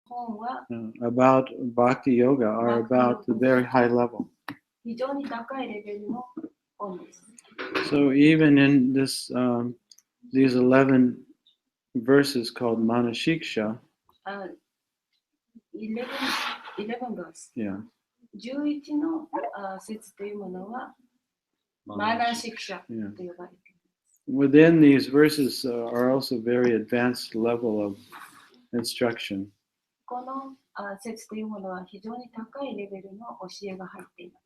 本は about Bhakti Yoga are about the very high level. 非常に高いレベルの本です。 So even in these 11 verses called Manashiksha, 11 verse yeah, 11の節というものはマナーシクシャと呼ばれています。 within these verses are also very advanced level of instruction. この節というものは非常に高いレベルの教えが入っています。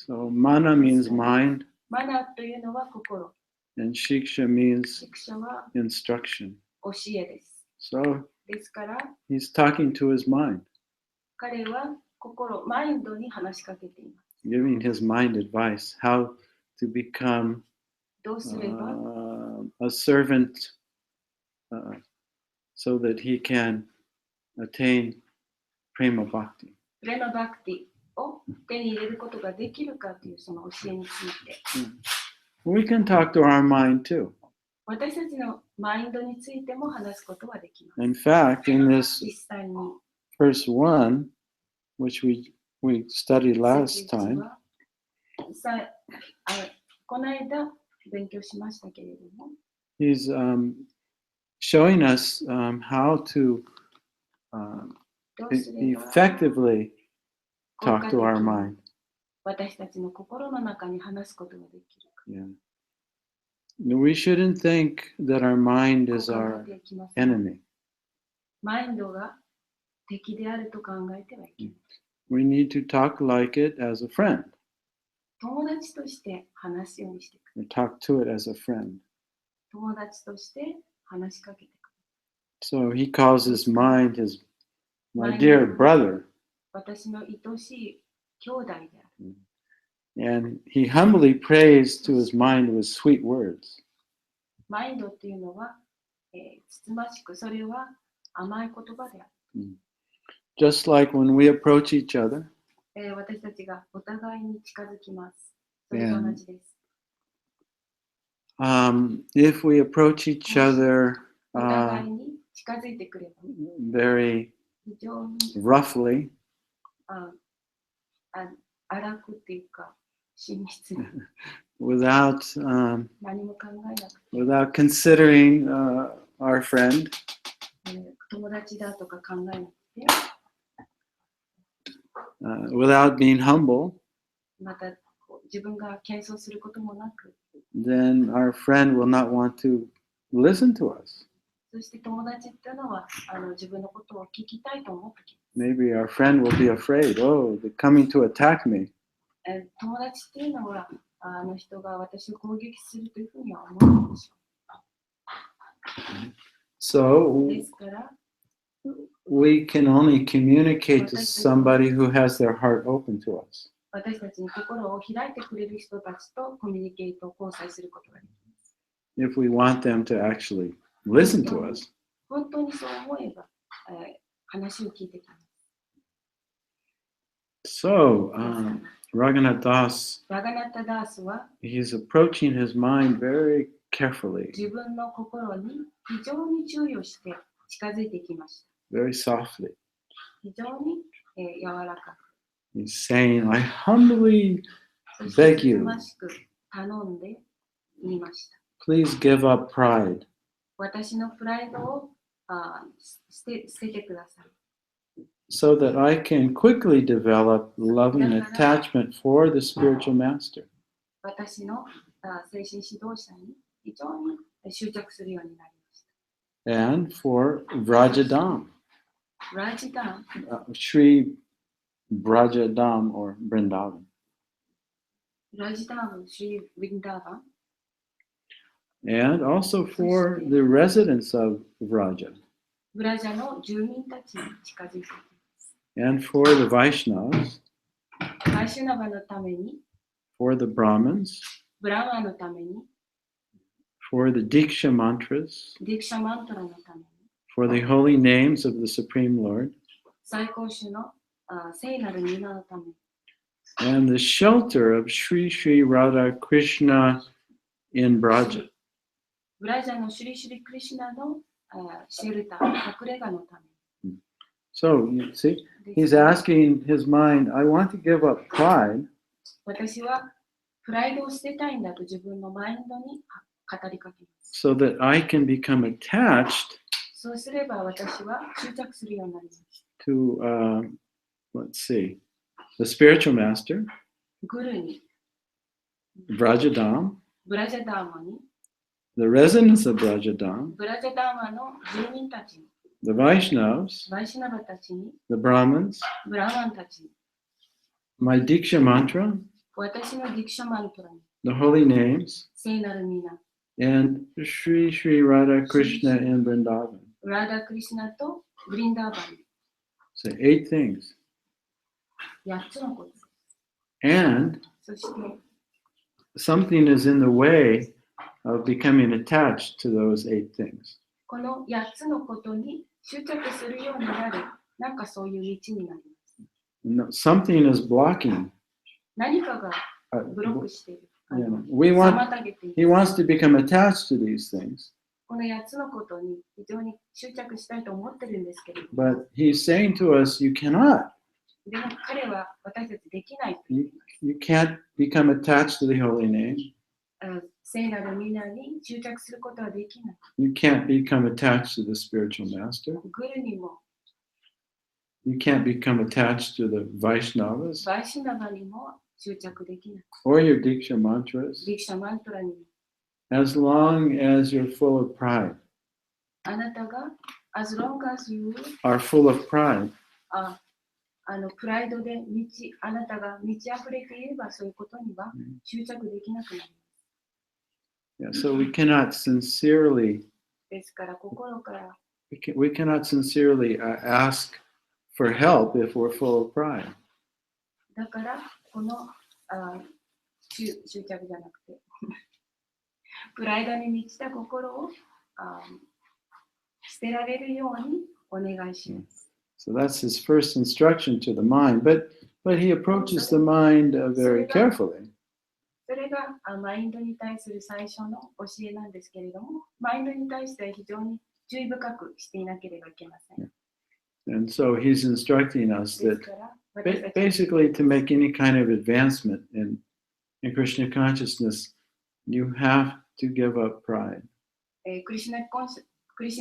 So mana means mind, マナーというのは心、 and shiksha means シクシャは instruction. 教えです。 So ですから he's talking to his mind, 彼は心、マインドに話しかけています。 giving his mind advice how to become どうすれば a servant so that he can attain prema bhakti. プレマバクティを手に入れることができるかというその教えについて、 We can talk to our mind too. 私たちのマインドについても話すことはできます。 In fact, in this 実際に verse 1, which we studied last 節 time, はこの間勉強しましたけれども、 he's showing us how to どうすれば effectively 効果 talk 的 to our に mind. 私たちの心の中に話すことができるか。 Yeah. We shouldn't think that our mind is 効果 our ができません。 enemy. マインドが敵であると考えてはいけない。 We need to talk like it as a friend, 友達として話すようにしてくる。 or talk to it as a friend. 友達として話しかけてくる。 So he calls his mind his my dear brother, 私の愛しい兄弟である。 and he humbly prays to his mind with sweet words. マインドっていうのは、つつましく、それは甘い言葉である。 Just like when we approach each other, 私たちがお互いに近づきます。それと同じです。 if we approach each other お互いに近づいてくれば、 very 非常に roughly, 荒くっていうか、親密に without 何も考えなくて、 without considering our friend, 友達だとか考えなくて、 without being humble, また自分が謙遜することもなく、 then our friend will not want to listen to us. そして友達っていうのは自分のことを聞きたいと思ってきます。 Maybe our friend will be afraid, oh, they're coming to attack me. 友達っていうのはあの人が私を攻撃するというふうには思うでしょ So う。ですから we can only communicate to somebody who has their heart open to us. 私たちに心を開いてくれる人たちとコミュニケートを交際することができます。 If we want them to actually listen to us. 本当にそう思えば、話を聞いてきます。 So, Raghunath Das, ラガナッタダースは he's approaching his mind very carefully, 自分の心に非常に注意をして近づいてきました。 very softly. 非常に、柔らかく。 He's saying, I humbly そして beg つつ you, ましく頼んで言いました。 please give up pride. 私のプライドを捨ててください。 So that I can quickly develop loving attachment for the spiritual master. 私の精神指導者に非常に執着するようになりました。 And for Vrajadam, ラジダン、 Sri Vrajadam or Vrindavan. ラジダン、シリ・ウィンダーバン、 And also for the residents of Vraja. ブラジャの住民たちに近づいていきます。 And for the Vaishnavas, バイシュナバのために、 for the Brahmins, ブラマーのために、 for the Diksha mantras, ディクシャマントラのために、 for the holy names of the Supreme Lord, 最高種の聖なる皆のために、 and the shelter of Sri Sri Radha Krishna in Braja. ブラジャのシュリシュリ・クリシュナのシェルター、隠れ家のために。So, you see, で he's すから asking his mind, I want to give up pride 私はプライドを捨てたいんだと自分のマインドに語りかけます。 so that I can become attached そうすれば私は執着するようになります。 to, let's see, the spiritual master, グルに、 Vrajadam, ブラジャダーマに、 the residents of Vrajadam, ブラジャダーマの住民たちに、 the Vaishnavas, バイシナバたちに、 the Brahmins, ブラマンたちに、 my Diksha mantra, 私のディクショマントラに、 the holy names, 聖なる皆、 and Sri Sri Radha Krishna in Vrindavan. ラーダ・クリシナとブリンダーバン、 So 8 things. 8つのこと。 And そして、 something is in the way of becoming attached to those 8 things. この8つのことに執着するようになる、なんかそういう道になります。 Something is blocking. 何かがブロックしている。妨げている。 He wants to become attached to these things. この8つのことに非常に執着したいと思ってるんですけれども、 But he's saying to us, you cannot. でも彼は私たちできないと言います。 You can't become attached to the holy name. 聖なる皆に執着することはできない。 You can't become attached to the spiritual master. グルにも、 You can't become attached to the Vaishnavas バイシナバにも執着できない。 or your Diksha mantras ディクシャマントラにも、 as long as you're full of pride. あなたが as long as you Are full of pride. プライドであなたが満ち溢れていればそういうことには執着できなくなります。 Yeah, so we cannot sincerely ですから心から we cannot sincerely ask for help if we're full of pride. だからこの執着じゃなくてプライドに満ちた心を捨てられるようにお願いします。 So that's his first instruction to the mind, but he approaches the mind very carefully. それがマインドに対する最初の教えなんですけれども、マインドに対しては非常に注意深くしていなければいけません。 And so he's instructing us です that から私たち basically to make any kind of advancement in Krishna consciousness, you have to give up pride. クリシュ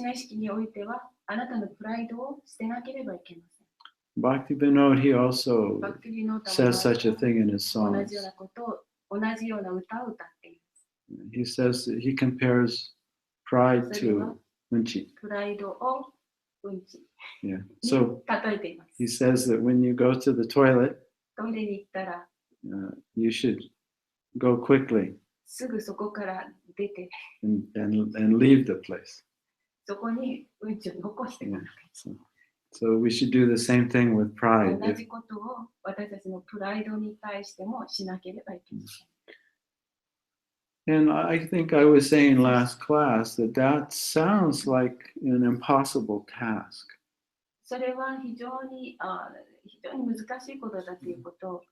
ナ意識においてはあなたのプライドを捨てなければいけません。 Bhaktivinoda, he also バクティビノータ says such a thing in his 同 songs. じようなことを同じような歌を歌っています。 He says that he compares pride to unchi. プライドをうんち Yeah. に So 例えています。 he says that when you go to the toilet, トイレに行ったら you should go quickly すぐそこから出て and leave the place. そこにうんちを残してくだ Yeah. So we should do the same thing with さい。 pride. 同じことを私たちのプライドに対してもしなければいけません。 And I think I was saying last class that sounds like an impossible task. それは非常に難しいことだということを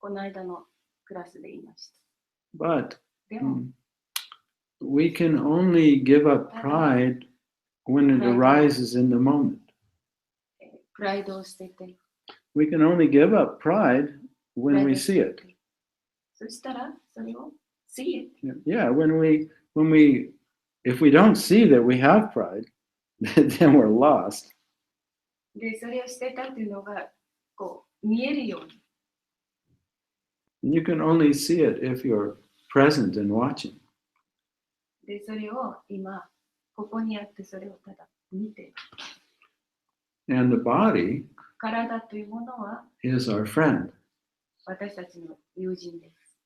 この間のクラスで言いました。 But でも、 we can only give up pride when it arises in the moment. プライドを捨てて、 We can only give up pride when we see it. そしたらそれを see it. Yeah, if we don't see that we have pride, then we're lost. で、それを捨てたというのがこう見えるように。 You can only see it if you're present and watching. で、それを今、ここにあってそれをただ見て。 And the body 体というものは is our friend 私たちの友人です。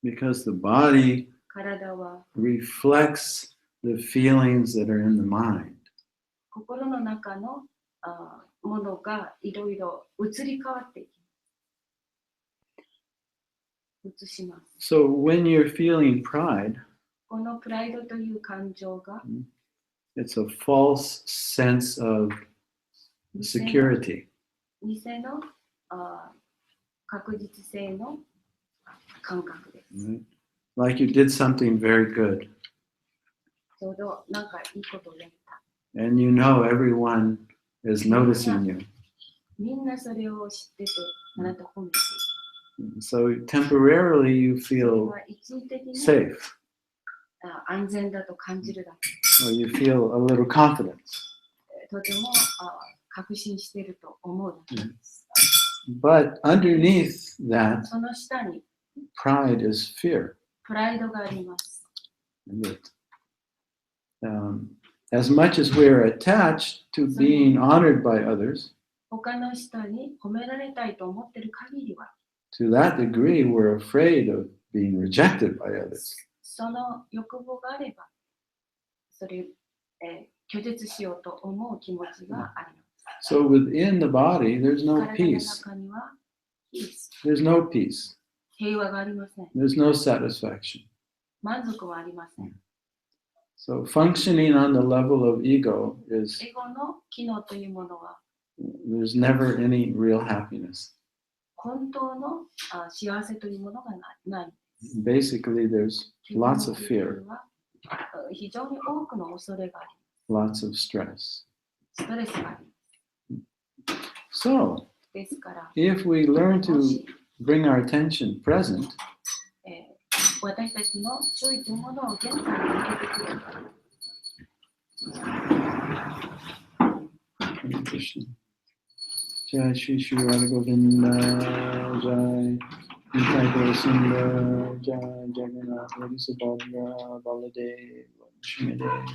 because the body 体は reflects the feelings that are in the mind. 心の中のものがいろいろ移り変わっていきます。移します。 So when you're feeling pride, このプライドという感情が it's a false sense of security. 偽の確実性の感覚です。 Right? Like you did something very good. ちょうどなんかいいことをやった。 And you know everyone is noticing you. みんなそれを知ってて、あなた褒めている。 So temporarily you それ feel は一時的に safe, 安全だと感じるだけ。 or you feel a little confidence. とても確信していると思うだけです。 But underneath that その下に pride is fear. プライドがあります。 And as much as we're attached to being honored by others, 他の人に褒められたいと思っている限りは、 to that degree we're afraid of being rejected by others. その欲望があれば、それを、拒絶しようと思う気持ちがあります。 So within the body, there's no 体の peace. 中には、There's no peace. 平和がありません。 There's no satisfaction. 満足はありません。 So functioning on the level of ego is エゴの機能というものは、 there's never any real happiness. 本当の幸せというものがない。 Basically, there's lots of 基 fear, 本的には非常に多くの恐れがあり lots of stress. ストレスがあり So ですから、 if we learn も to し bring our attention present, 私たちの注意というものを現在に向けてくれる。 Hare Krishna. Jai Shri Shri Radha Govinda, Jai Nitai Gaurasundar, Jai Jagannath, Radha Subhadra, Baladev, Lakshmidev.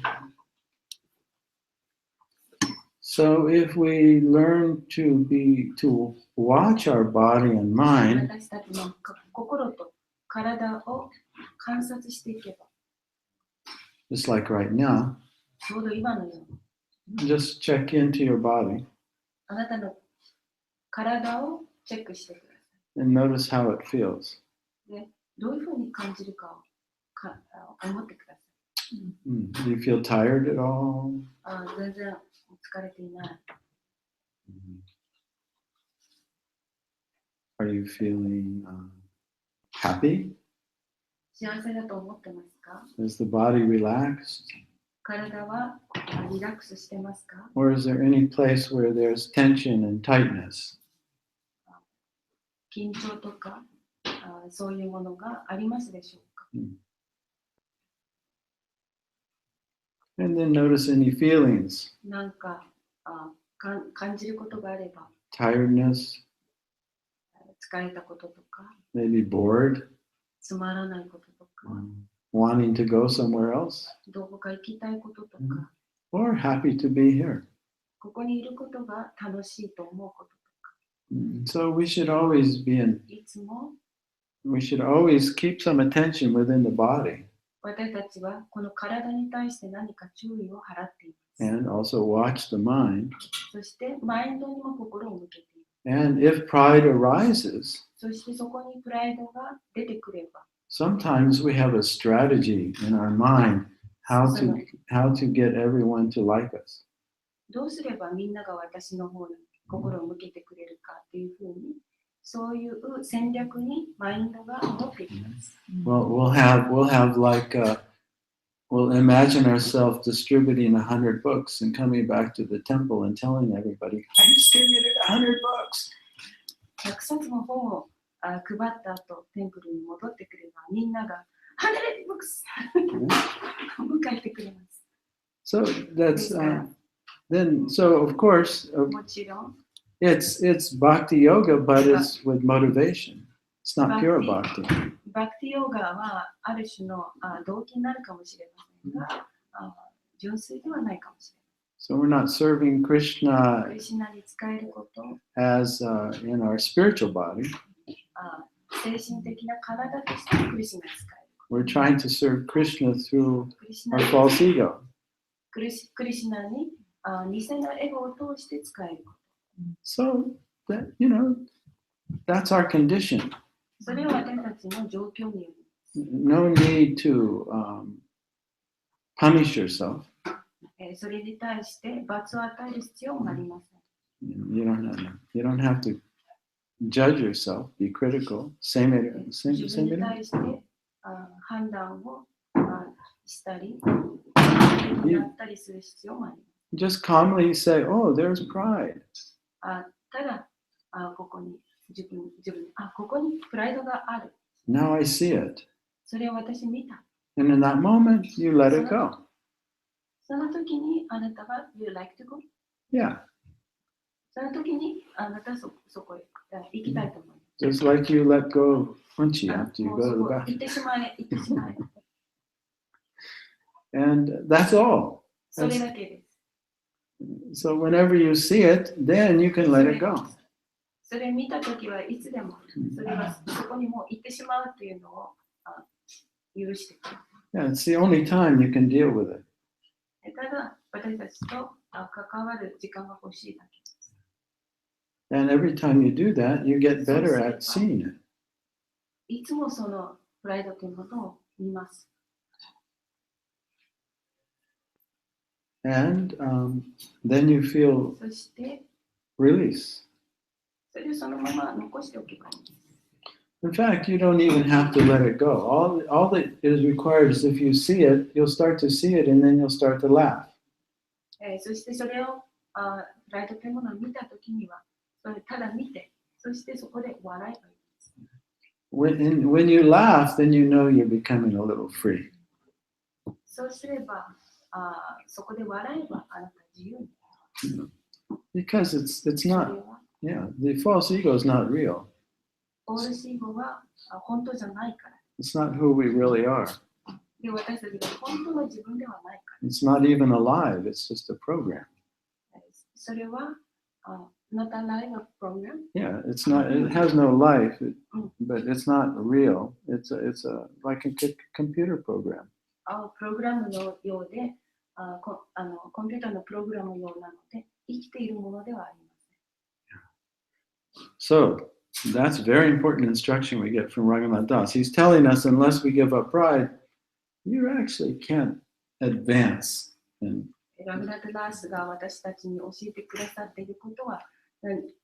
So if we learn to watch our body and mind, 私たちの心と体を観察していけば、 just like right now, ちょうど今のように、 just check into your body あなたの体をチェックしてくださ and notice how it feels. い。で、どういうふうに感じるかを思ってください。 Do you feel tired at all? 全然疲れていない。 Are you feeling happy? 幸せだと思ってますか？ Is the body relaxed? 体はリラックスしてますか？ Or is there any place where there's tension and tightness? 緊張とかそういうものがありますでしょうか？ And then notice any feelings, なんか感じることがあれば、 tiredness, 疲れたこととか、 maybe bored, つまらないこととか、 wanting to go somewhere else, どこか行きたいこととか、 or happy to be here. ここにいることが楽しいと思うこととか、 So we should alwaysいつも we should always keep some attention within the body 私たちはこの体に対して何か注意を払っています。 and also watch the mind. そしてマインドにも心を向けている。 And if pride arises, そしてそこにプライドが出てくれば、 sometimes we have a strategy in our mind how to get everyone to like us. どうすればみんなが私の方に心を向けてくれるかっていうふうに、そういう戦略にマインドが持ってきます。 Well, we'll imagine ourselves distributing 100 books and coming back to the temple and telling everybody, I distributed 100 books. 100冊の本を配った後、テンプルに戻ってくれば、みんなが100 books 迎えてくれます。 So that's so of course もちろん、 it's bhakti yoga, but it's with motivation. It's not pure bhakti. バクティヨガはある種の動機になるかもしれませんが、純粋ではないかもしれません。 So we're not serving ク Krishna リシュナに使えること、 as in our spiritual body. 精神的な体としてクリシュナに使える。 We're trying to serve Krishna through クリシュナ our に false ego. クリシュナに偽のエゴを通して使えること。 So that that's our condition. それは私たちの状況により、 No need to punish yourself. それに対して罰を与える必要もありません。 You don't have to judge yourself, be critical. Same 自分に way. 対して判断をしたり、やったりする必要もあります。just calmly say, oh, there's pride. ただここに自分ここにプライドがある。 Now I see it. それを私見た。 And in that moment, you let it go. その時にあなたが You like to go? Yeah. その時にあなたはそこへ行きたいと思います。 Just like you let go of Unchi after you もう go そ to the こ行っ bathroom. てしまえ、行ってしまえ。 And that's all. それだけです。 So whenever you see it, then you can let it go. それ見た時はいつでもそれがそこにもう行ってしまうというのを許してくれる。 Yeah, it's the only time you can deal with it. ただ私たちと関わる時間が欲しいだけ。 And every time you do that, you get better at seeing it. いつもそのプライドというものを見ます。 And then you feel そして release. それをそのまま残しておけばいいんです。 In fact, you don't even have to let it go. All that is required is if you see it, you'll start to see it and then you'll start to laugh. そしてそれをプライドというものを見たときには、それただ見て、そしてそこで笑えばいいです。 When you laugh, then you know you're becoming a little free. そうすれば、そこで笑えばあなた自由に。 Because it's それ not, は yeah, the false ego is not real. フォールシーゴは本当じゃないから。 It's not who we really are. で、私たちが本当の自分ではないか It's not even alive. It's just a program. ら。それは、not alive a program. Yeah, it's not. It has no life, but it's not real. It's like a computer program. プログラムのようで、コンピューターのプログラムのようなので、生きているものではありません。 So that's very important instruction we get from Raghunath Das. He's telling us unless we give up pride, you actually can't advance. And ラグナット・ダースが私たちに教えてくださっていることは、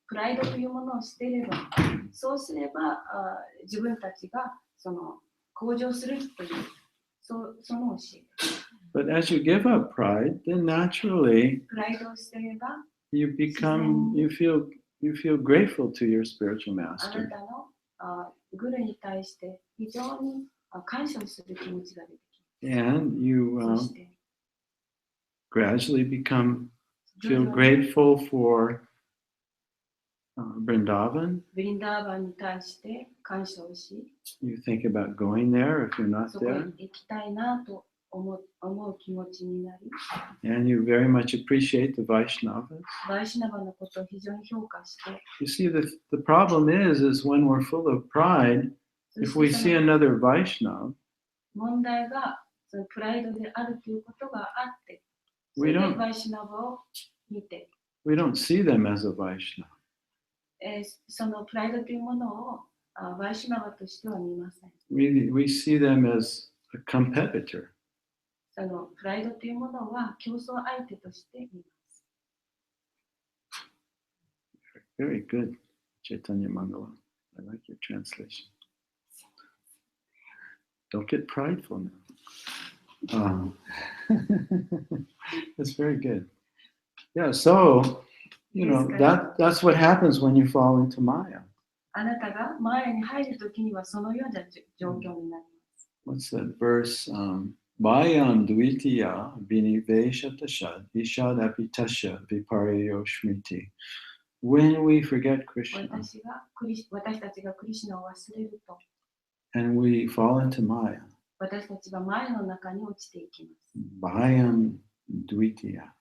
プライドというものを捨てれば、そうすれば自分たちがその向上するという、その教え。 but as you give up pride, then naturally プライドを捨てれば、 you feel grateful to your spiritual あな master. たのグルに対して非常に感謝をする気持ちが出てきます。 And you そして gradually feel grateful for Vrindavan. ブリンダーバンに対して感謝をし、 You think about going there if you're not そこへ there. 行きたいなと思う気持ちになり、 And you very much appreciate the Vaishnavas. バイシナバのことを非常に評価して、 You see, the problem is when we're full of pride, そ if し we てそ see の another Vaishnav, 問題がそのプライドであるということがあって、そ we れで don't バイシナバを見て、 see them as a Vaishnava. そのプライドというものをバイシナバとしては見ません。 We see them as a competitor. そのプライドというものは競争相手として見ます。 Very good, Chaitanya Mangala. I like your translation. Don't get prideful now. That's very good. Yeah, so, that's what happens when you fall into Maya. あなたが前に入るときにはそのような状況になります。 What's that verse? Mayam dvitiya viniveshatashad ishad apitasha viparyo shmiti. When we forget Krishna 私たちがクリシュナを忘れると、 and we fall into Maya, 私たちが前の中に落ちていきます。 Mayam dvitiya.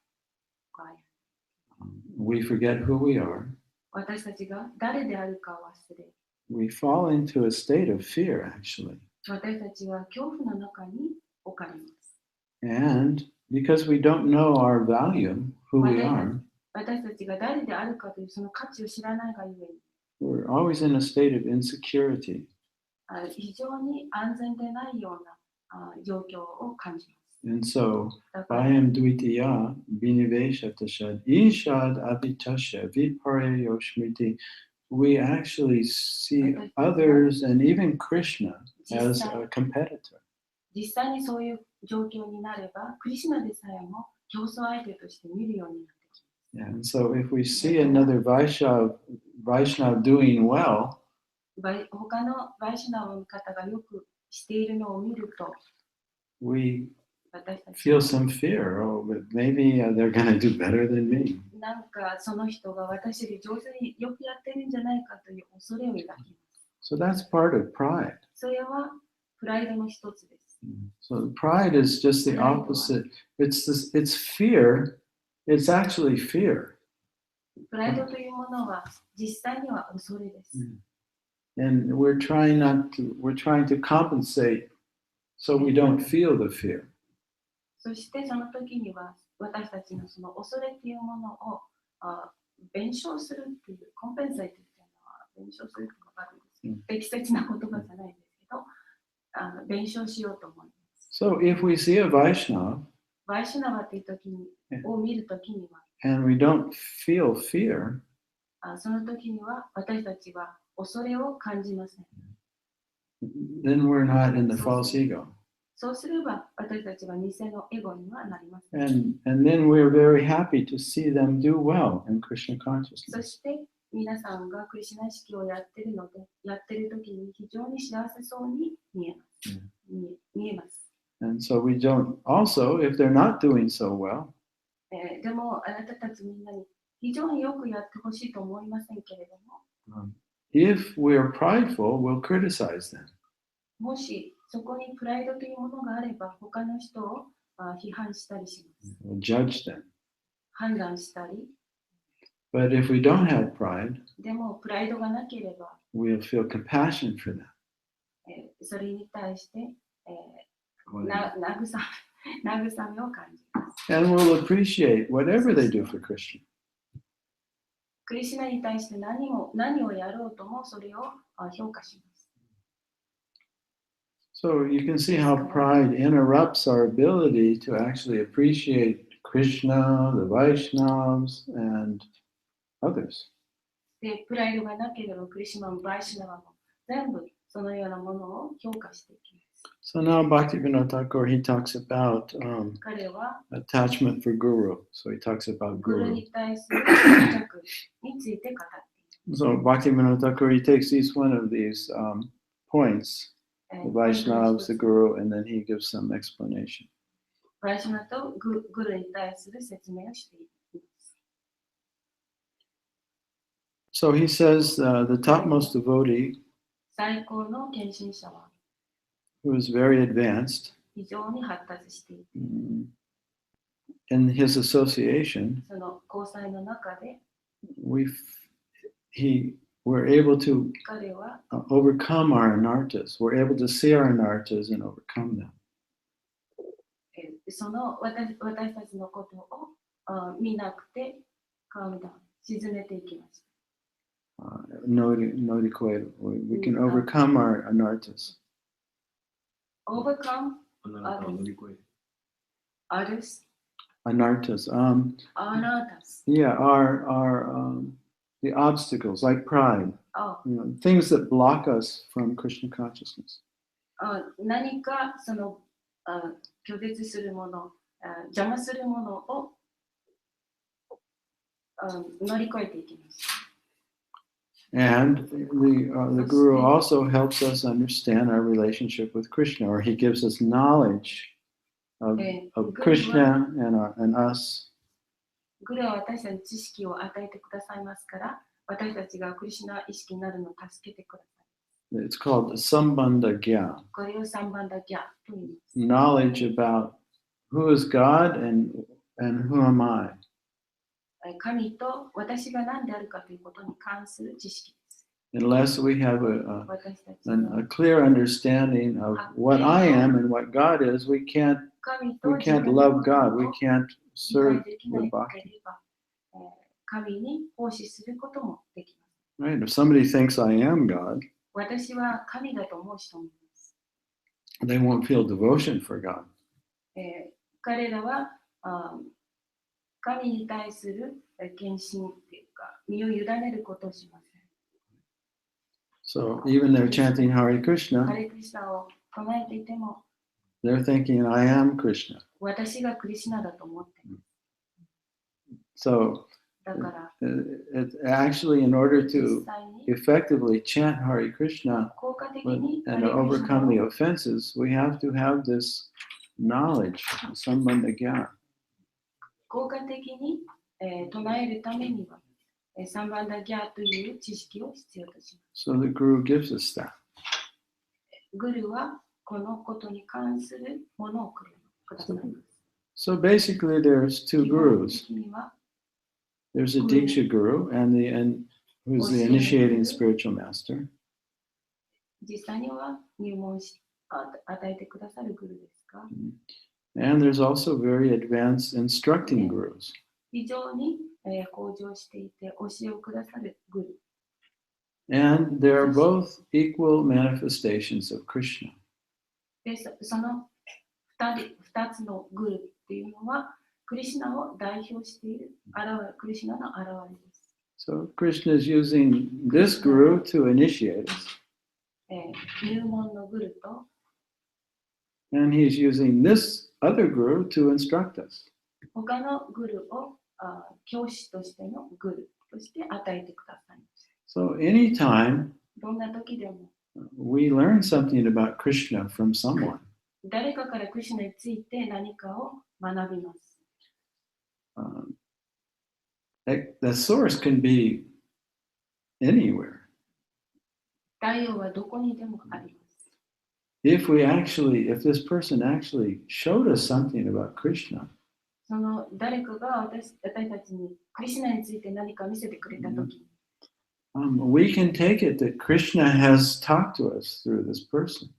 We forget who we are. 私たちが誰であるかを忘れ、 We fall into a state of fear, actually. 私たちは恐怖の中に置かれます。 And because we don't know our value, who we are, 私たちが誰であるかというその価値を知らないがゆえに、 we're always in a state of insecurity. 非常に安全でないような状況を感じます。 And so, だから Bayam Dvitiya Viniveshatashad Ishad Abitasha Viparyo Shmiti, we actually see others and even Krishna as a competitor. 実際にそういう状況になれば、クリシュナでさえも競争相手として見るようになってきます。Yeah, and so if we see another Vaishnav doing well, 他のバイシュナブの方がよくしているのを見ると、 we 私たち feel some fear. Oh, but maybe they're going to do better than me. なんかその人が私より上手によくやってるんじゃないかという恐れを抱きます。So that's part of pride. それはプライドの一つです。So pride is just the opposite. It's fear. It's actually fear. プライドというものは実際には恐れです。And we're trying to compensate so we don't feel the fear. そしてその時には私たちのその恐れというものを弁償するっていう、コンペンセイトっていうのは弁償するっていうのがあるんですけど、適切な言葉じゃないんですけど、弁償しようと思います。So if we see a Vaishnava バイシュナバっていう時を見るときには、 and we don't feel fear, その時には私たちは恐れを感じません。 then we're not in the false ego. そうすれば私たちは偽のエゴにはなりません。 And then we're very happy to see them do well in Krishna そ consciousness. して皆さんがクリシュナ意識をやってるので、やってる時に非常に幸せそうに見えます。見えます。 And so we don't also, if they're not doing so well, でもあなたたちみんなに非常によくやってほしいと思いませんけれども、if we're prideful, we'll criticize them. もしそこにプライドというものがあれば他の人を批判したりします。 We'll judge them. 判断したり。 But if we don't have pride, でもプライドがなければ、 we'll feel compassion for them. それに対して、慰めを感じます。 And we'll appreciate whatever they do for Krishna. クリシュナに対して何をやろうともそれを評価します。 So you can see how pride interrupts our ability to actually appreciate Krishna, the Vaishnavas, and others. で、プライドがなければクリシュナもバイシュナも全部そのようなものを評価していきます。 So now Bhaktivinoda Thakur, he talks about 彼は attachment for guru. So he talks about グル guru. に対する執着について語っています。 So Bhaktivinoda Thakur, he takes each one of these points, the Vaishnavas, the guru, and then he gives some explanation. バイシュナとグルに対する説明をしています。 So he says the topmost devotee, 最高の献身者は who is very advanced 非常に発達していて、 in his association, その交際の中で we're able to 彼は overcome our anartas. We're able to see our anartas and overcome them. その私たちのことを見なくて沈めていきます。 We can overcome our anartas. Overcome others. Anartas. Anartas. Yeah, the obstacles like pride. Things that block us from Krishna consciousness. 何かその拒絶するもの、邪魔するものを乗り越えていきます。 And the Guru also helps us understand our relationship with Krishna, or he gives us knowledge of Krishna and us. グルは私たちに知識を与えてくださいますから、私たちがクリシュナ意識になるのを助けてください。 It's called Sambandha Gyan. これをサンバンダギャと言います。 Knowledge about who is God and who am I. 神と私が何であるかということに関する知識です。 Unless we have a clear understanding of what I am and what God is, we can't love God. We can't serve with bhakti. 神に奉仕することもできます。 Right? If somebody thinks I am God, 私は神だと思う人もいます。 they won't feel devotion for God. 彼らは神に対する献身っていうか、身を委ねることをしません。 So even they're chanting Hare Krishna, Hare Krishna を唱えていても、They're thinking, I am Krishna. 私がクリシナだと思っています。 So, だから、 actually, in order 実 to 際に effectively chant Hare Krishna 効果的に and to overcome the offenses, we have to have this knowledge, sambandha gyan. 効果的に、唱えるためには、サンバンダギャーという知識を必要とします。 So the Guru gives us that. グルはこのことに関するものをくださいます。 So basically, there's two 基本 gurus. 的には There's a Diksha Guru and who's the initiating spiritual master. 実際には入門し与えてくださるグルですか。 And there's also very advanced instructing gurus. 非常に、向上していて教えをくださるグル。 And they are both equal manifestations of Krishna. でその2つのグルっていうのはクリシュナを代表しているクリシュナの現れです。 So Krishna is using this guru to initiate us. 入門のグルと And he's using this other guru to instruct us. 他のグルを教師としてのグルとして与えてください。 So anytime どんな時でも we learn something about Krishna from someone, 誰かからクリシュナについて何かを学びます。the source can be anywhere. 太陽はどこにでもあります。 If this person actually showed us something about Krishna, その誰かが私たちにクリシュナについて何か見せてくれたとき、we can take it that Krishna has talked to us through this person.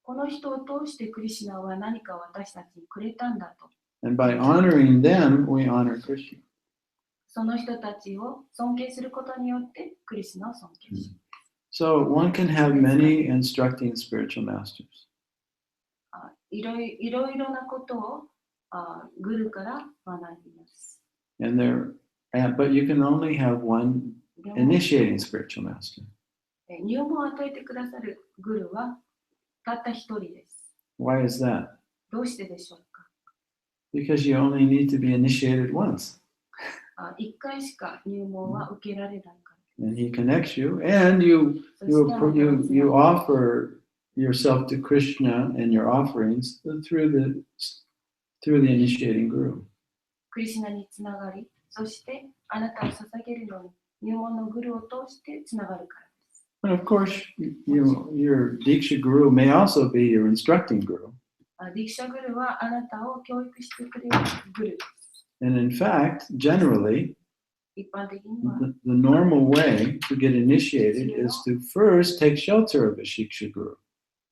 この人を通してクリシュナは何か私たちにくれたんだと。 And by honoring them, we honor Krishna. その人たちを尊敬することによってクリシュナを尊敬します。 So one can have many instructing spiritual masters. いろいろなことをグルから学びます。 But you can only have one initiating spiritual master. 入門を与えてくださるグルはたった一人です。 Why is that? どうしてでしょうか。 Because you only need to be initiated once. 一回しか入門は受けられないから。 And he connects you, and you offer yourself to Krishna and your offerings through the initiating guru. クリシュナにつながり、そしてあなたを捧げるのに入門のグルを通してつながるからです。 And of course, your Diksha Guru may also be your instructing guru. ディクシャグルはあなたを教育してくれるグルです。 And in fact, generally, 一般的には the normal way to get initiated is to first take shelter of a Shiksha Guru.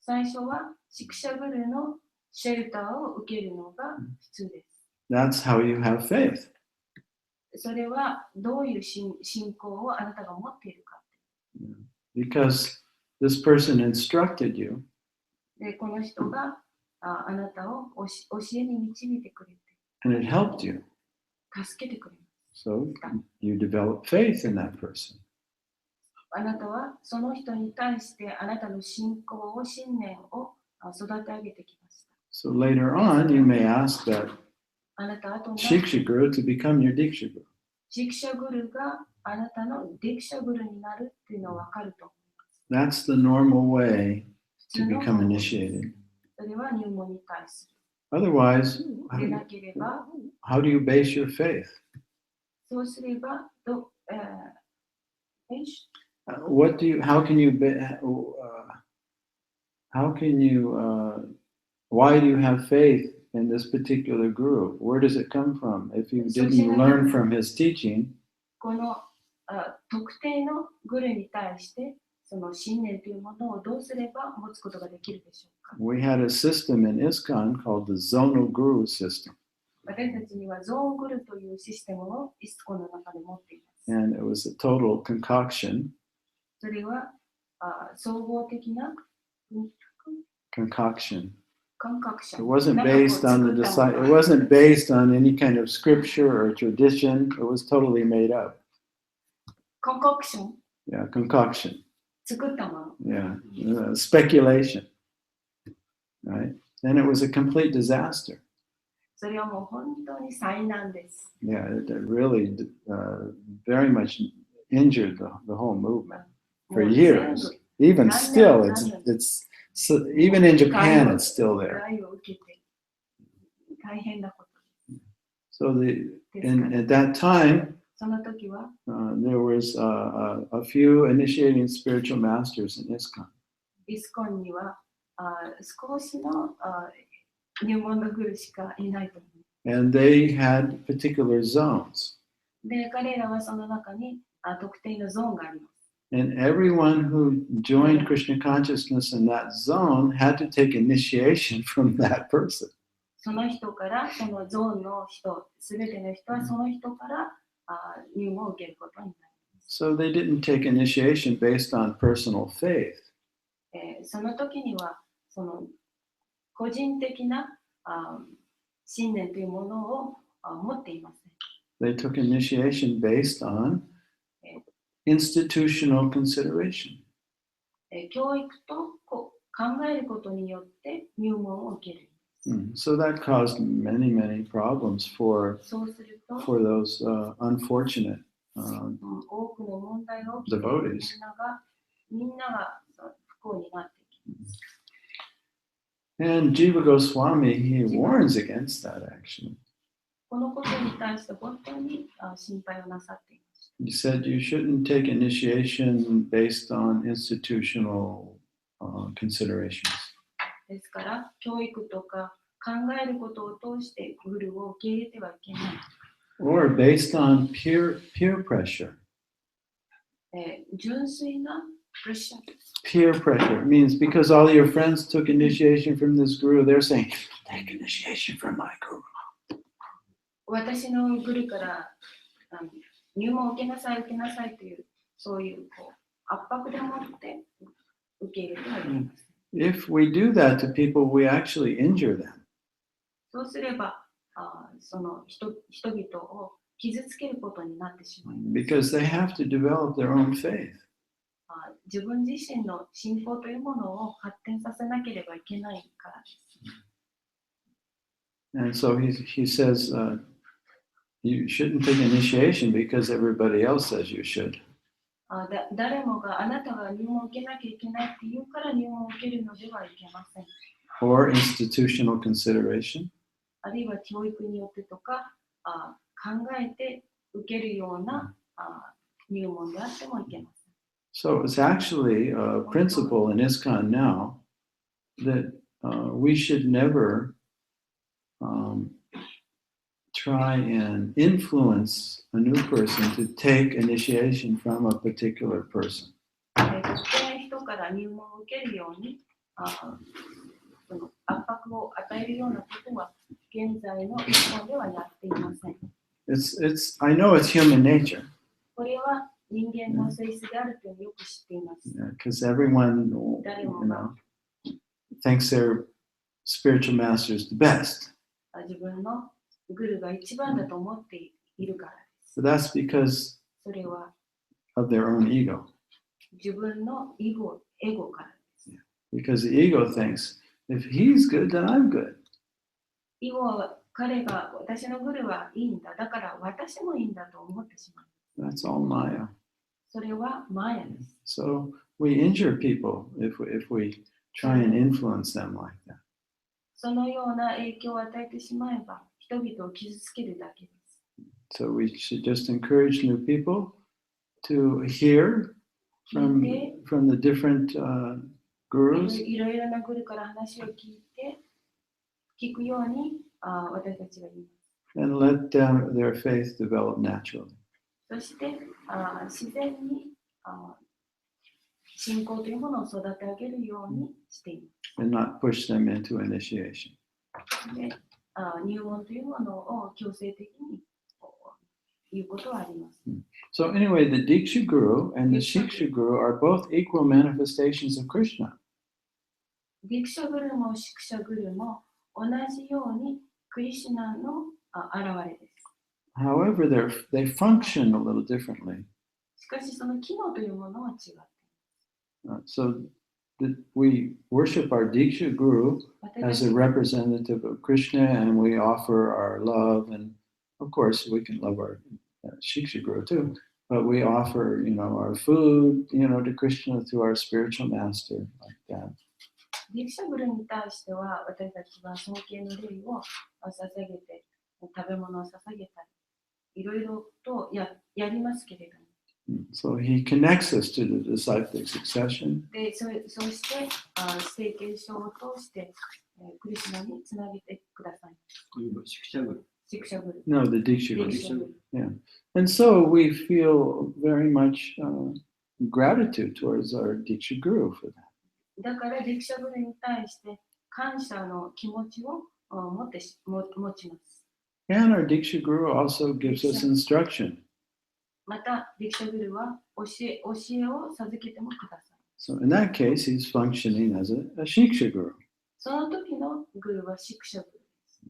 最初はシクシャグルのシェルターを受けるのが普通です。 That's how you have faith. それはどういう信仰をあなたが持っているか。 Because this person instructed you. で、この人があなたを教えに導いてくれて、 And it helped you. 助けてくれます。 So you develop faith in that person. あなたはその人に対してあなたの信念を育て上げてきました。 So later on, you may ask that あなた後に Shiksha Guru to become your Diksha Guru. シクシャグルがあなたのディクシャグルになるっていうのは分かると思います。 That's the normal way to become initiated. それは入門に対する。 Otherwise, でなければ、 how do you base your faith? そうすれば、why do you have faith in this particular guru? Where does it come from? If you didn't learn from his teaching, この特定のグルに対してその信念というものをどうすれば持つことができるでしょうか。 We had a system in ISKCON called the Zonal Guru system. 私たちにはゾーングルというシステムをイスコの中で持っています。 And it was a total concoction. それは総合的な Concoction. 感覚者。 It wasn't based on any kind of scripture or tradition. It was totally made up. コンコクション Yeah, concoction. 作ったもの。 Yeah, speculation. Right? And it was a complete disaster. それはもう本当に災難です。Yeah, it really very much injured the whole movement for years. Even still, it's so, even in Japan, it's still there. So at that time, there was a few initiating spiritual masters in ISKCON. イスコンには少しの入門のグルしかいないと思う。And they had particular zones. で、彼らはその中に特定のゾーンがあります。And everyone who joined Krishna consciousness in that zone had to take initiation from that person. その人から、そのゾーンの人、すべての人はその人から入門を受けることになります。So they didn't take initiation based on personal faith. その時には、その個人的な信念というものを持っていません。They took initiation based on institutional consideration. 教育と考えることによって入門を受ける。So that caused many, many problems for those unfortunate devotees. And Jiva Goswami, he warns against that actually. He said you shouldn't take initiation based on institutional considerations. ですから、教育とか考えることを通してグルを受け入れてはいけない。Or based on peer pressure. 純粋なプレッシャー。Peer pressure means because all your friends took initiation from this guru, they're saying, take initiation from my guru. 私のグルから入門を受けなさいという、そういう圧迫でもって受け入れてはいけない。If we do that to people, we actually injure them. そうすれば、その人々を傷つけることになってしまいます。Because they have to develop their own faith. 自分自身の信仰というものを発展させなければいけないからです。And so he says, you shouldn't take initiation because everybody else says you should. 誰もがあなたが入門を受けなきゃいけないって言うから入門を受けるのではいけません。Or institutional consideration. あるいは教育によってとか考えて受けるような入門であってもいけません。So it's actually a principle in ISKCON now that we should never try and influence a new person to take initiation from a particular person. 人から入門を受けるようにその圧迫を与えるようなことは現在の日本ではやっていません。I know it's human nature. これは人間の性質であるとよく知っています。Because everyone, thinks their spiritual master is the best. 自分のグルが一番だと思っているからです。But that's because それは of their own ego. 自分のエゴからです。Because the ego thinks, if he's good, then I'm good. エゴは彼が私のグルはいいんだ。だから私もいいんだと思ってしまう。That's all Maya. それはマヤです。So we injure people if we try and influence them like that. そのような影響を与えてしまえば人々を傷つけるだけです。So we should just encourage new people to hear from the different gurus. いろいろなグルから話を聞くように私たちが言います。And let their faith develop naturally. そして自然に信仰というものを育て上げるようにしています。And not push them into initiation. で入門というものを強制的に言うことはあります。So anyway, the Diksha Guru and the Shiksha Guru are both equal manifestations of Krishna. ディクシャグルもシクシャグルも同じようにクリシュナの現れです。However, they function a little differently. しかしその機能というものは違っています。So we worship our Diksha Guru as a representative of Krishna, and we offer our love, and of course we can love our Shiksha Guru too, but we offer, our food, to Krishna through our spiritual master, like that. ディクシャグルに対しては私たちは尊敬の礼を捧げて、食べ物を捧げたり、いろいろとやりますけれども。So he connects us to the disciplic succession. で、そうして、聖継承を通して、クリシュナにつなげてください。No, the Diksha Guru. Yeah. And so we feel very much gratitude towards our Diksha Guru for that. だからディクシャグルに対して感謝の気持ちを持ちます。And our Diksha Guru also gives us instruction. また、ディクシャグルは教えを授けてもください。So in that case, he's functioning as a Shiksha Guru. その時のグルはシクシャグルです。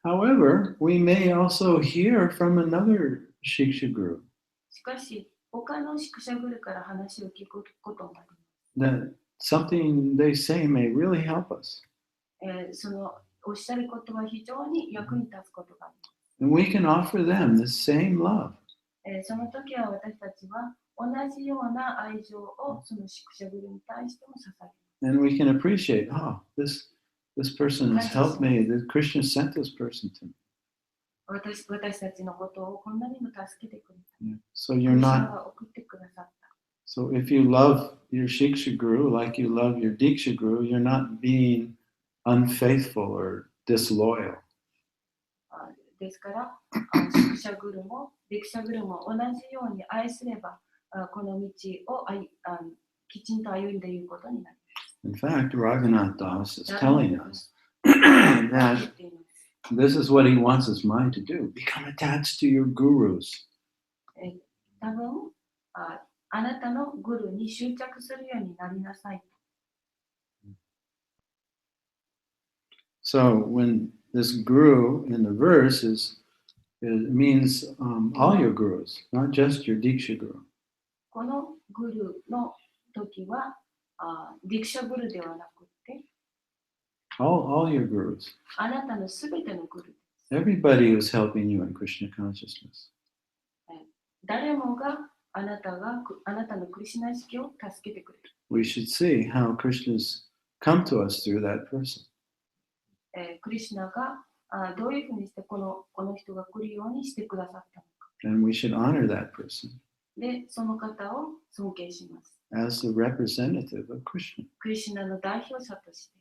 However, we may also hear from another Shiksha Guru. しかし、他のシクシャグルから話を聞くこともあります。That something they say may really help us. そのおっしゃることは非常に役に立つことがあります。And we can offer them the same love. その時は私たちは同じような愛情をそのシクシャグルに対しても捧げます。And we can appreciate, this person has helped me. The Krishna sent this person to me. 私たちのことをこんなにも助けてくれた。Yeah. So you're not. 送ってくださった。So if you love your Shiksha Guru like you love your Diksha Guru, you're not being unfaithful or disloyal. ですから、シクシャグルもディクシャグルも同じように愛すれば、この道をきちんと歩んでいることになります。In fact, Raghunath Das is telling us that this is what he wants his mind to do. Become attached to your gurus. 多分、あなたのグルに執着するようになりなさい。So when this guru in the verse means all your gurus, not just your Diksha Guru. このグルの時はディクシャグルではなくて all your gurus. あなたのすべてのグルです。Everybody who's helping you in Krishna consciousness. 誰もがあなたのクリシュナ意識を助けてくれる。We should see how Krishna's come to us through that person. クリシュナがどういうふうにしてこの人が来るようにしてくださったのか。And we should honor that person. で、その方を尊敬します。As the representative of Krishna. クリシュナの代表者として。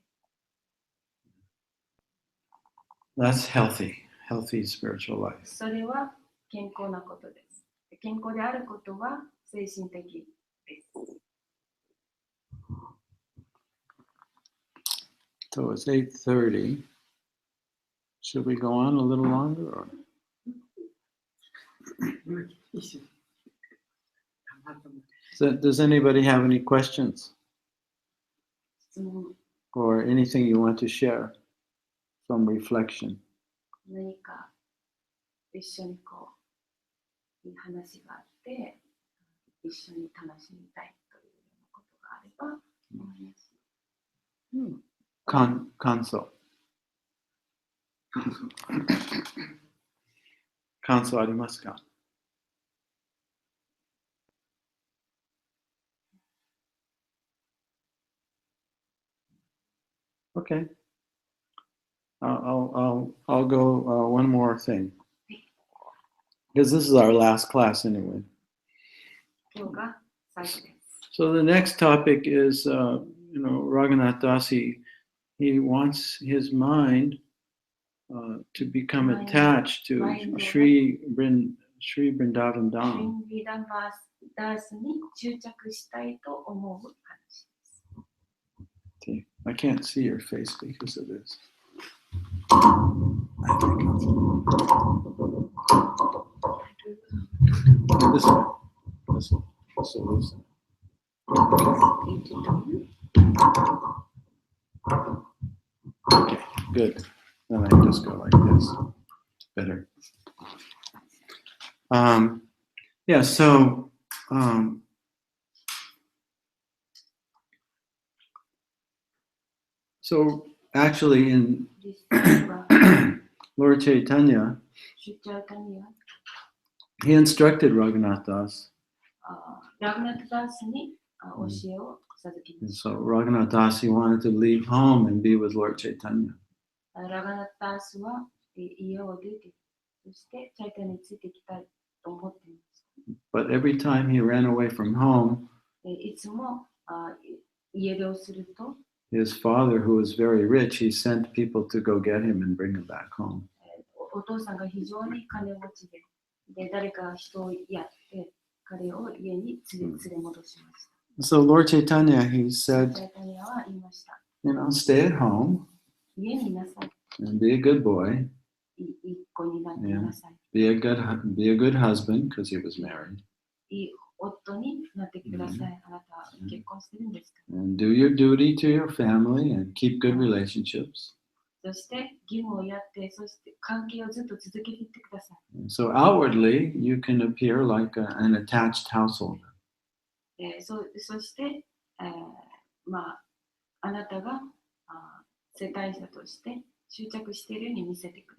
That's healthy spiritual life. それは健康なことです。健康であることは精神的です。So it's 8:30. Should we go on a little longer? Or? Does anybody have any questions? Or anything you want to share from reflection? 何か一緒にいい話があって一緒に楽しみたいというようなことがあれば思います。感想ありますか? Okay. I'll go one more thing. Because this is our last class anyway. So the next topic is, Raghunath Das, he wants his mind to become attached to Sri Vrindavan Dham. See, I can't see your face because of this. This way. This will loosen. Okay, good. Then I just go like this. Better. So actually in 実際は Lord Chaitanya, シュチャータニア he instructed Raghunath Das. ラグナットダースに教えを授けま And した。 so Raghunath Das, he wanted to leave home and be with Lord Chaitanya. ラグナットダースは家を出て、そしてチャイタニアについていきたいと思っていました。 But every time he ran away from home, いつも家出をすると、 his father, who was very rich, he sent people to go get him and bring him back home. お父さんが非常に金持ちで、誰か人をやって彼を家に連れ戻しました。 So Lord Chaitanya, he チャ said, イタニアは言いました。 stay at home 家にいなさい。 and be a good boy, いい子になっていなさい。 be a good husband because he was married, いい夫になってください。あなたは結婚してるんですか？ and do your duty to your family and keep good relationships. そして義務をやって、そして関係をずっと続けていってください。 So outwardly, you can appear like an attached householder. そして、あなたが世帯者として執着しているように見せてくだ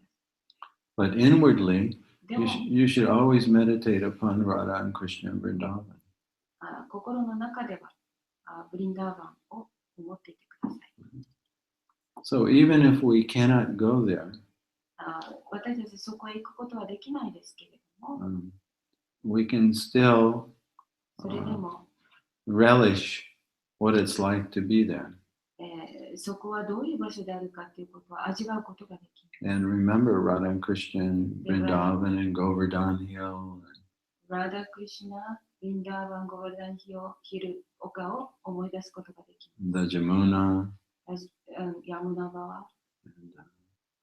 さい。 But inwardly, でも you should always meditate upon Radha and Krishna and Vrindavan. 心の中ではブリンダーバンを思っていてください。 So even if we cannot go there, 私たちそこへ行くことはできないですけれども、 we can still それでも、 relish what it's like to be there そこはどういう場所であるかということを味わうことができる。 and remember Radha and Krishna and Vrindavan and Govardhan Hill. ラダ・クリシュナ、ブリンダーバン、ゴールダンヒル丘を思い出すことができる。 The Jamuna, ヤムナ川、 and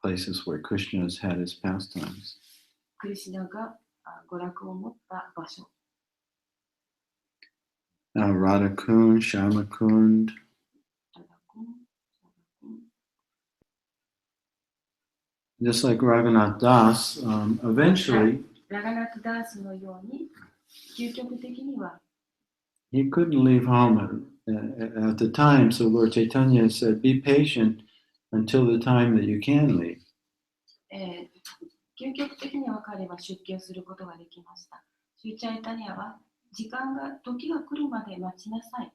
places where Krishna has had his pastimes. クリシュナが娯楽を持った場所。 Now Radha Kund, Shama Kund, ラダ君、シャダ君、 just like Raghunath Das, eventually ラガナットダースのように、究極的には he couldn't leave home at the time. So Lord Chaitanya said, be patient until the time that you can leave. 究極的には彼は出家をすることができました。シュチャイタニアは時が来るまで待ちなさい。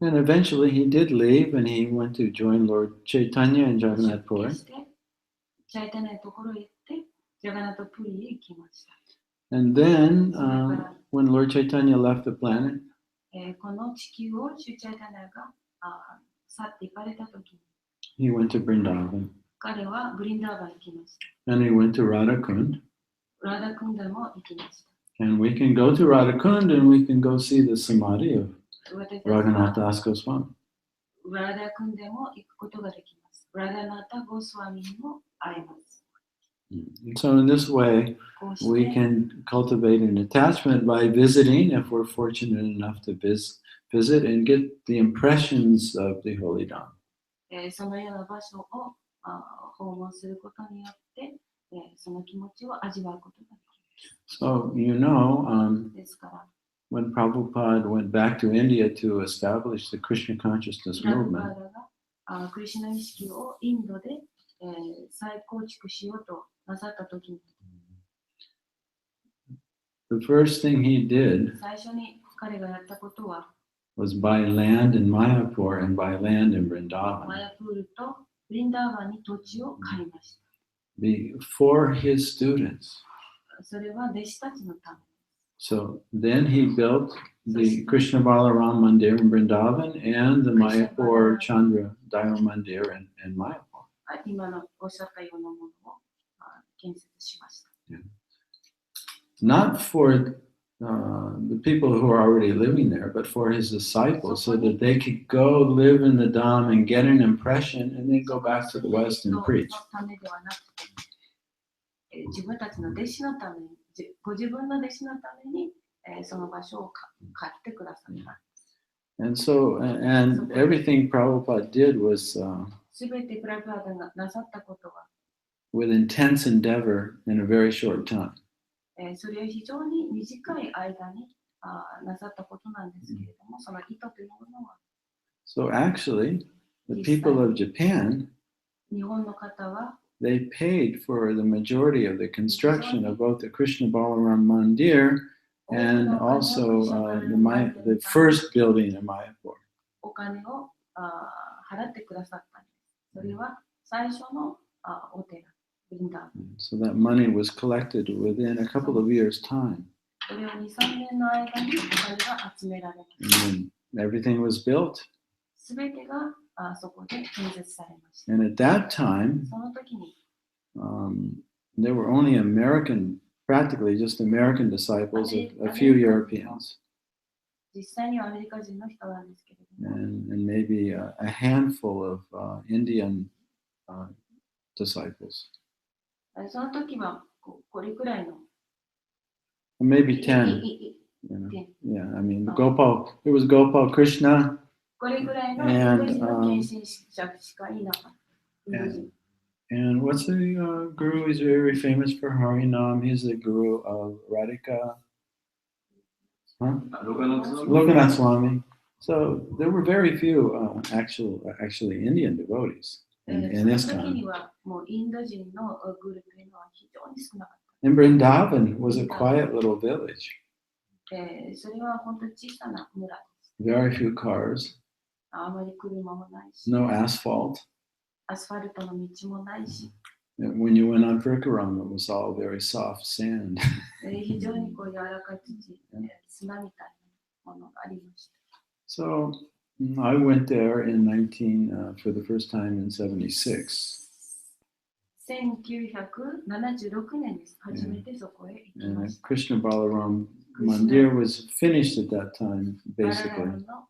And eventually he did leave and he went to join Lord Chaitanya in 出 Jagannath 家 Puri. して、チャイタニアのところへ行って、ジャガナットプリへ行きました。 And then when Lord Chaitanya left the planet, この地球をシュチャイタニアが去って行かれたときに、 he went to Vrindavan 彼はブリンダーバンに行きました。 and he went to Radha Kund. ラダクンダも行きました。 And we can go to Radha Kund and we can go see the samadhi of 私たち Raghunath は Das Goswami. ラダクンダも行くことができます。ラダナタ・ゴスワミにも会えます。 And so in this way, こうし we て can cultivate an attachment by visiting if we're fortunate enough to visit and get the impressions of the Holy Dham. そのような場所を訪問することによって、その気持ちを味わうことができ So, ます。ですから、 when Prabhupada went back to India to establish the Krishna consciousness プラブ movement, パーダがクリシュナ意識をインドで、再構築しようとなさったときに、 the first thing he did 最初に彼がやったことは、 was buy land in Mayapur and buy land in マ Vrindavan ヤプールとブリンダーバンに土地を買いまし for his students. た。それは弟子たちのため。 So then he built the Krishna Balaram Mandir in Vrindavan and the Mayapur Chandra Dayo Mandir in Mayapur. 今のおっしゃったようなものを建設しました。 Not for the people who are already living there, but for his disciples, so that they could go live in the Dham and get an impression and then go back to the West and preach. そのためではなくて、自分たちの弟子のために、ご自分の弟子のために、その場所を買ってくださった。 And so, and everything Prabhupada did was すべてプラブパーダがなさったことは、 with intense endeavor in a very short time. それは非常に短い間になさったことなんですけれども、その意図というものは、So actually, the people of Japan, 日本の方は they paid for the majority of the construction of both the Krishna Balaram Mandir and also the first building in Mayapur. お金を払ってくださったんです。それは最初のお寺、ブリンダーバン。So that money was collected within a couple of years' time. それを2、3年の間にお金が集められました。And everything was built. すべてがそこで建設されました。And at that time, その時に there were only practically just American disciples, a few Europeans, 実際にはアメリカ人の人なんですけれども、and maybe a handful of Indian disciples. その時はこれくらいの Maybe 10. You know? Yeah, I mean, it was Gopal Krishna. これくらいのインド人の献身者しかいなかった。 And what's the guru? He's very famous for Harinam. He's the guru of Radhika. Huh? Lokanath Swami. So there were very few actually Indian devotees in ISKCON. And Vrindavan was a quiet little village. Very few cars. No asphalt. アスファルトの道もないし、 When you went on Vrikaram, it was all very soft sand. 非常に柔らかい土、砂みたいなものがありました。 So I went there for the first time in 76. 1976年です。初めてそこへ行きま And した。 Krishna Balaram Mandir was finished at that time, バラ basically. ラムの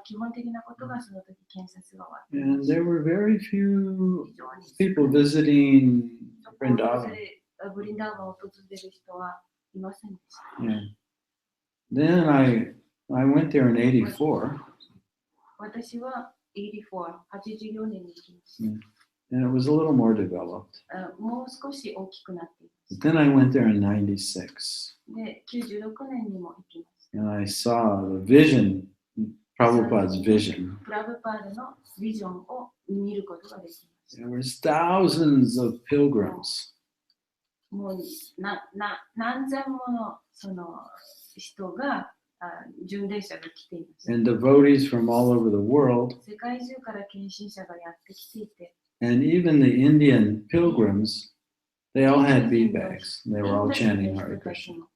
基本的なことがその時建設が終わってい And ました。 there were very few 非常に people visiting そこを訪 Vrindavan. れブリンダーバンを訪れる人はいませんでした。 Yeah. Then I went there in 84, 私は84年に行きまし and it was a little more developed. た。もう少し大きくなっていま But した。 then I went there in 96, で、96年にも行きました。 and I saw the vision, Prabhupada's vision. プラブパールのビジョンを見ることができました。 There was thousands of pilgrims. もう何千ものその人が巡礼者が来ていました。 And devotees from all over the world, 世界中から献身者がやってきていて、 and even the Indian pilgrims, they all had bead bags. They were all chanting Hare Krishna.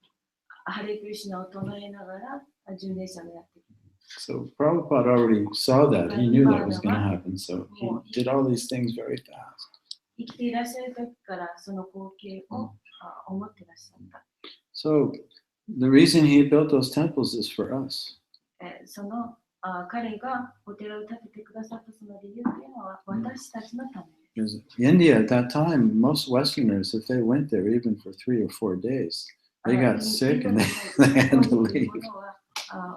ハレクリシュナを唱えながら巡礼者がやってきて。 So Prabhupada already saw that. He knew that was going to happen. So he did all these things very fast. 生きていらっしゃる時からその光景を思ってらっしゃった。 So the reason he built those temples is for us. その彼がお寺を建ててくださったその理由というのは私たちのためです。 Because India at that time, most Westerners, if they went there even for 3 or 4 days, they got sick and they had to leave.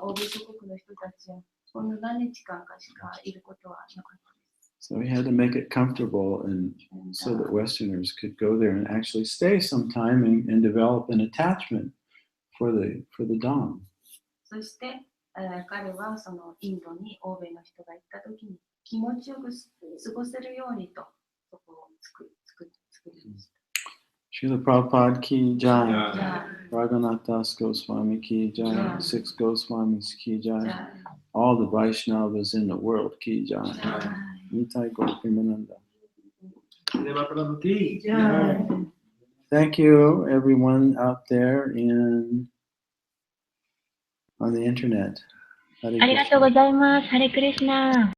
欧米諸国の人たちはほんの何日間かしかいることはなかったです。 So he had to make it comfortable and so that Westerners could go there and actually stay some time and develop an attachment for the Dham. そして、彼はそのインドに欧米の人が行った時に気持ちよく過ごせるようにとそこを作りました。 Srila Prabhupada ki jai, Raghunath Das Goswami ki jai, 6 Goswamis ki jai, all the Vaishnavas in the world ki jai. Nitai Gopimananda. Thank you, everyone out there on the internet. ありがとうございます。ハレクリシナ。